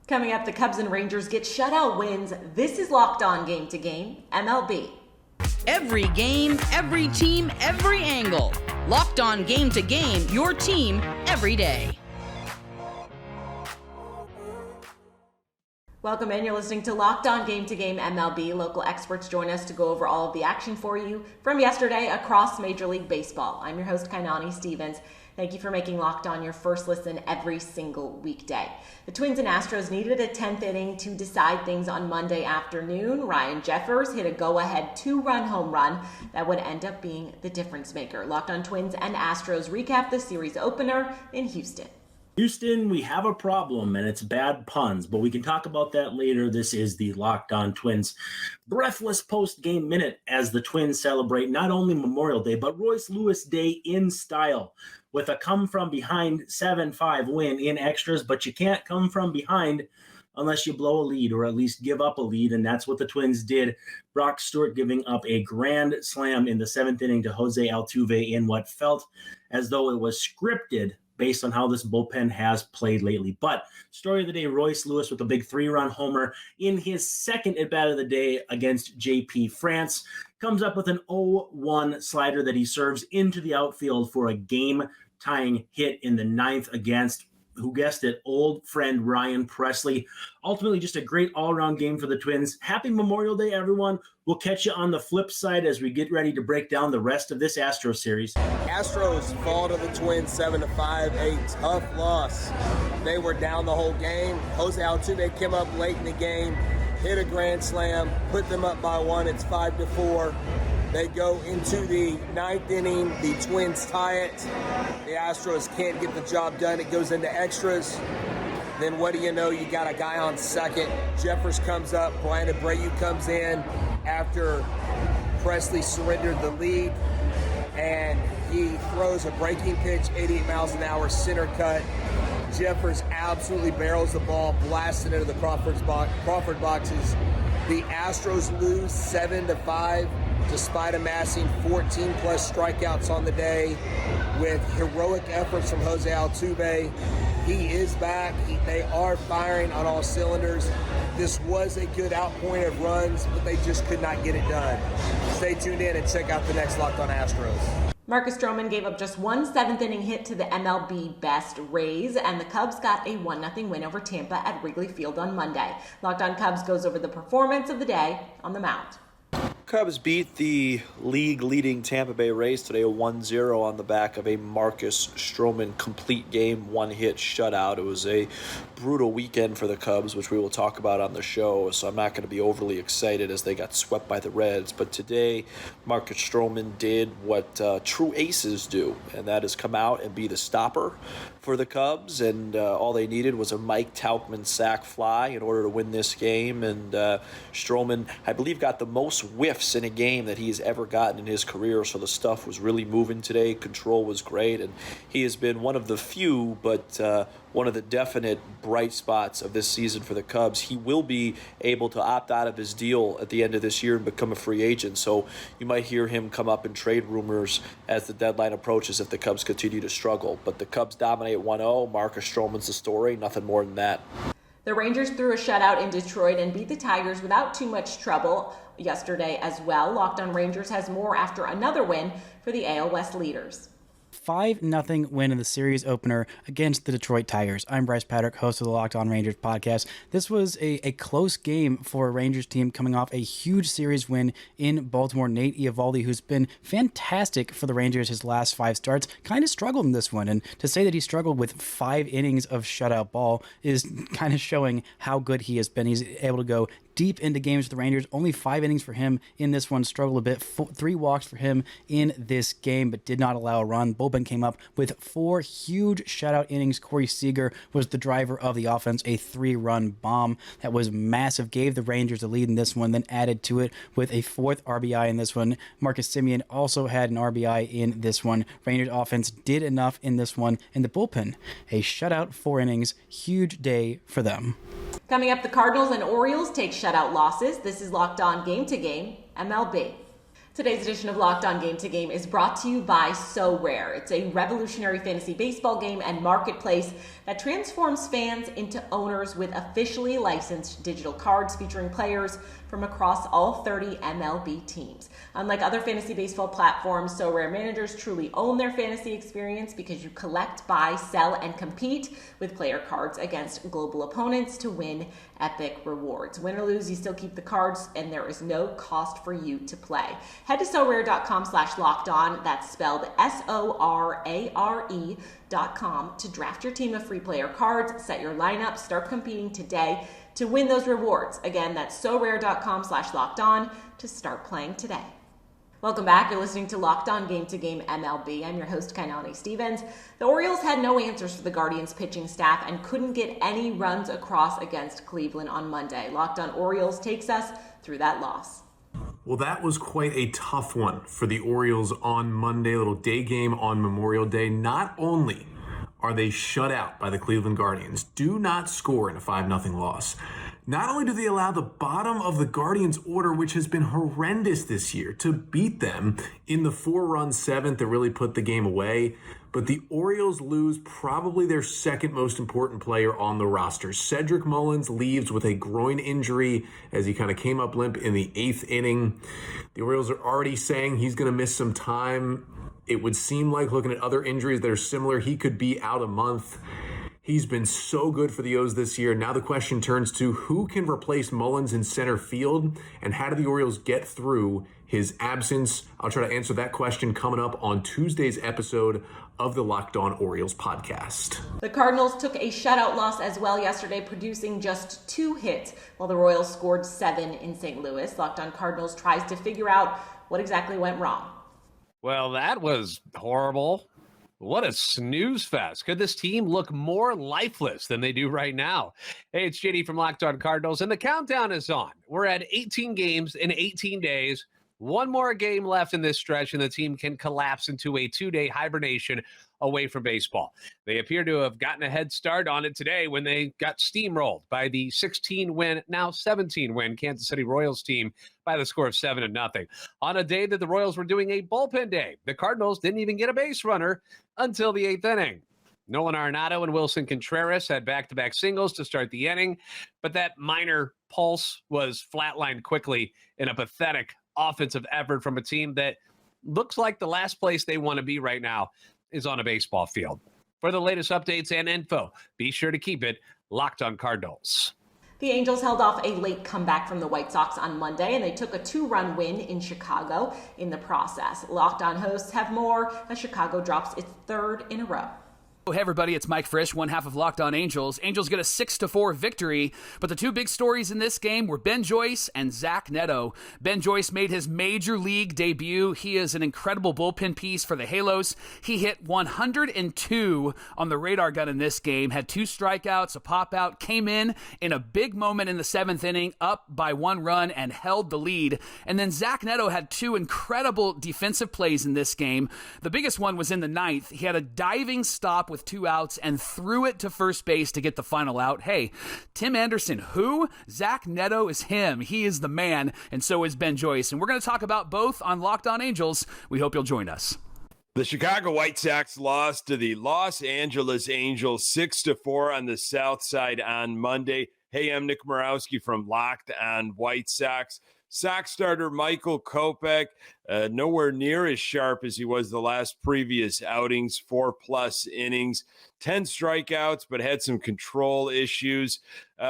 Coming up, the Cubs and Rangers get shutout wins. This is Locked On Game to Game, MLB. Every game, every team, every angle. Locked On Game to Game, your team every day. Welcome in. You're listening to Locked On Game to Game MLB. Local experts join us to go over all of the action for you from yesterday across Major League Baseball. I'm your host, Kainani Stevens. Thank you for making Locked On your first listen every single weekday. The Twins and Astros needed a 10th inning to decide things on Monday afternoon. Ryan Jeffers hit a go-ahead 2-run home run that would end up being the difference maker. Locked On Twins and Astros recap the series opener in Houston. Houston, we have a problem, and it's bad puns, but we can talk about that later. This is the Locked On Twins breathless post-game minute as the Twins celebrate not only Memorial Day, but Royce Lewis Day in style with a come-from-behind 7-5 win in extras, but you can't come from behind unless you blow a lead or at least give up a lead, and that's what the Twins did. Brock Stewart giving up a grand slam in the 7th inning to Jose Altuve in what felt as though it was scripted based on how this bullpen has played lately. But story of the day, Royce Lewis with a big 3-run homer in his second at-bat of the day against JP France. Comes up with an 0-1 slider that he serves into the outfield for a game-tying hit in the 9th against, who guessed it, old friend Ryan Presley. Ultimately, just a great all-around game for the Twins. Happy Memorial Day, everyone. We'll catch you on the flip side as we get ready to break down the rest of this Astros series. Astros fall to the Twins 7-5, a tough loss. They were down the whole game. Jose Altuve came up late in the game, hit a grand slam, put them up by 1. It's 5-4. They go into the 9th inning. The Twins tie it. The Astros can't get the job done. It goes into extras. Then what do you know? You got a guy on second. Jeffers comes up. Brian Abreu comes in after Presley surrendered the lead. And he throws a breaking pitch, 88 miles an hour, center cut. Jeffers absolutely barrels the ball, blasts it into the Crawford boxes. The Astros lose 7-5. Despite amassing 14-plus strikeouts on the day with heroic efforts from Jose Altuve. He is back. They are firing on all cylinders. This was a good outpoint of runs, but they just could not get it done. Stay tuned in and check out the next Locked On Astros. Marcus Stroman gave up just one 7th-inning hit to the MLB best Rays, and the Cubs got a 1-0 win over Tampa at Wrigley Field on Monday. Locked On Cubs goes over the performance of the day on the mound. Cubs beat the league-leading Tampa Bay Rays today, a 1-0 on the back of a Marcus Stroman complete game, one-hit shutout. It was a brutal weekend for the Cubs, which we will talk about on the show, so I'm not going to be overly excited as they got swept by the Reds. But today, Marcus Stroman did what true aces do, and that is come out and be the stopper for the Cubs, and all they needed was a Mike Tauchman sac fly in order to win this game, and Stroman, I believe, got the most whiffs in a game that he's ever gotten in his career, so the stuff was really moving today. Control was great, and he has been one of the few, but one of the definite bright spots of this season for the Cubs. He will be able to opt out of his deal at the end of this year and become a free agent, so you might hear him come up in trade rumors as the deadline approaches if the Cubs continue to struggle. But the Cubs dominate 1-0. Marcus Stroman's the story, nothing more than that. The Rangers threw a shutout in Detroit and beat the Tigers without too much trouble yesterday as well. Locked On Rangers has more after another win for the AL West leaders. 5-0 win in the series opener against the Detroit Tigers. I'm Bryce Patrick, host of the Locked On Rangers podcast. This was a close game for a Rangers team coming off a huge series win in Baltimore. Nate Eovaldi, who's been fantastic for the Rangers his last 5 starts, kind of struggled in this one. And to say that he struggled with 5 innings of shutout ball is kind of showing how good he has been. He's able to go deep into games with the Rangers. Only 5 innings for him in this one. Struggled a bit. 3 walks for him in this game, but did not allow a run. Bullpen came up with 4 huge shutout innings. Corey Seager was the driver of the offense. A 3-run bomb that was massive. Gave the Rangers a lead in this one, then added to it with a 4th RBI in this one. Marcus Semien also had an RBI in this one. Rangers offense did enough in this one. And the bullpen, a shutout 4 innings. Huge day for them. Coming up, the Cardinals and Orioles take shutout losses. This is Locked On Game to Game, MLB. Today's edition of Locked On Game to Game is brought to you by So Rare. It's a revolutionary fantasy baseball game and marketplace that transforms fans into owners with officially licensed digital cards featuring players from across all 30 MLB teams. Unlike other fantasy baseball platforms, So Rare managers truly own their fantasy experience because you collect, buy, sell, and compete with player cards against global opponents to win epic rewards. Win or lose, you still keep the cards, and there is no cost for you to play. Head to sorare.com/lockedon, that's spelled SORARE.com, to draft your team of free player cards, set your lineup, start competing today to win those rewards. Again, that's sorare.com/lockedon to start playing today. Welcome back. You're listening to Locked On Game to Game MLB. I'm your host, Kainani Stevens. The Orioles had no answers for the Guardians pitching staff and couldn't get any runs across against Cleveland on Monday. Locked On Orioles takes us through that loss. Well, that was quite a tough one for the Orioles on Monday, a little day game on Memorial Day. Not only are they shut out by the Cleveland Guardians, do not score in a 5-0 loss. Not only do they allow the bottom of the Guardians' order, which has been horrendous this year, to beat them in the 4-run seventh that really put the game away, but the Orioles lose probably their second most important player on the roster. Cedric Mullins leaves with a groin injury as he kind of came up limp in the 8th inning. The Orioles are already saying he's going to miss some time. It would seem like, looking at other injuries that are similar, he could be out a month. He's been so good for the O's this year. Now the question turns to who can replace Mullins in center field, and how do the Orioles get through his absence? I'll try to answer that question coming up on Tuesday's episode of the Locked On Orioles podcast. The Cardinals took a shutout loss as well yesterday, producing just 2 hits, while the Royals scored 7 in St. Louis. Locked On Cardinals tries to figure out what exactly went wrong. Well, that was horrible. What a snooze fest. Could this team look more lifeless than they do right now? Hey, it's JD from Locked On Cardinals, and the countdown is on. We're at 18 games in 18 days. One more game left in this stretch, and the team can collapse into a 2-day hibernation away from baseball. They appear to have gotten a head start on it today when they got steamrolled by the 16-win, now 17-win Kansas City Royals team by the score of 7-0. On a day that the Royals were doing a bullpen day, the Cardinals didn't even get a base runner until the 8th inning. Nolan Arenado and Wilson Contreras had back-to-back singles to start the inning, but that minor pulse was flatlined quickly in a pathetic offensive effort from a team that looks like the last place they want to be right now is on a baseball field. For the latest updates and info, be sure to keep it Locked On Cardinals. The Angels held off a late comeback from the White Sox on Monday, and they took a 2-run win in Chicago in the process. Locked On hosts have more as Chicago drops its 3rd in a row. Hey everybody, it's Mike Frisch, one half of Locked On Angels. Angels get a 6-4 victory, but the 2 big stories in this game were Ben Joyce and Zach Neto. Ben Joyce made his major league debut. He is an incredible bullpen piece for the Halos. He hit 102 on the radar gun in this game, had 2 strikeouts, a pop-out, came in a big moment in the 7th inning, up by 1 run, and held the lead. And then Zach Neto had 2 incredible defensive plays in this game. The biggest one was in the 9th. He had a diving stop with 2 outs and threw it to first base to get the final out. Hey, Tim Anderson, who? Zach Neto is him. He is the man, and so is Ben Joyce. And we're going to talk about both on Locked On Angels. We hope you'll join us. The Chicago White Sox lost to the Los Angeles Angels 6-4 on the South Side on Monday. Hey, I'm Nick Morawski from Locked On White Sox. Sox starter Michael Kopech, nowhere near as sharp as he was the last previous outings, 4+ innings, 10 strikeouts, but had some control issues.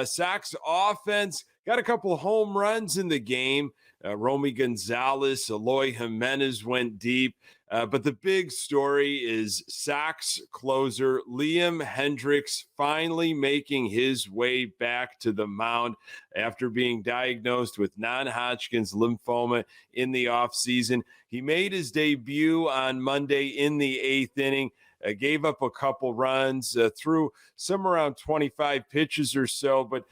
Sox offense got a couple of home runs in the game. Romy Gonzalez, Eloy Jimenez went deep. But the big story is Sox closer Liam Hendriks finally making his way back to the mound after being diagnosed with non-Hodgkin's lymphoma in the offseason. He made his debut on Monday in the 8th inning. Gave up a couple runs, threw somewhere around 25 pitches or so. But,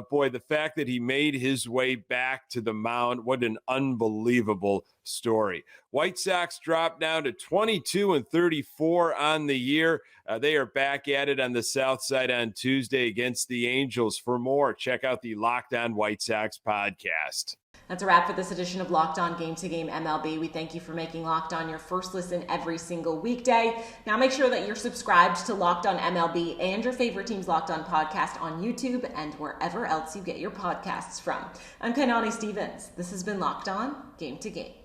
boy, the fact that he made his way back to the mound, what an unbelievable story. White Sox dropped down to 22-34 on the year. They are back at it on the South Side on Tuesday against the Angels. For more, check out the Locked On White Sox podcast. That's a wrap for this edition of Locked On Game to Game MLB. We thank you for making Locked On your first listen every single weekday. Now make sure that you're subscribed to Locked On MLB and your favorite team's Locked On podcast on YouTube and wherever else you get your podcasts from. I'm Kainani Stevens. This has been Locked On Game to Game.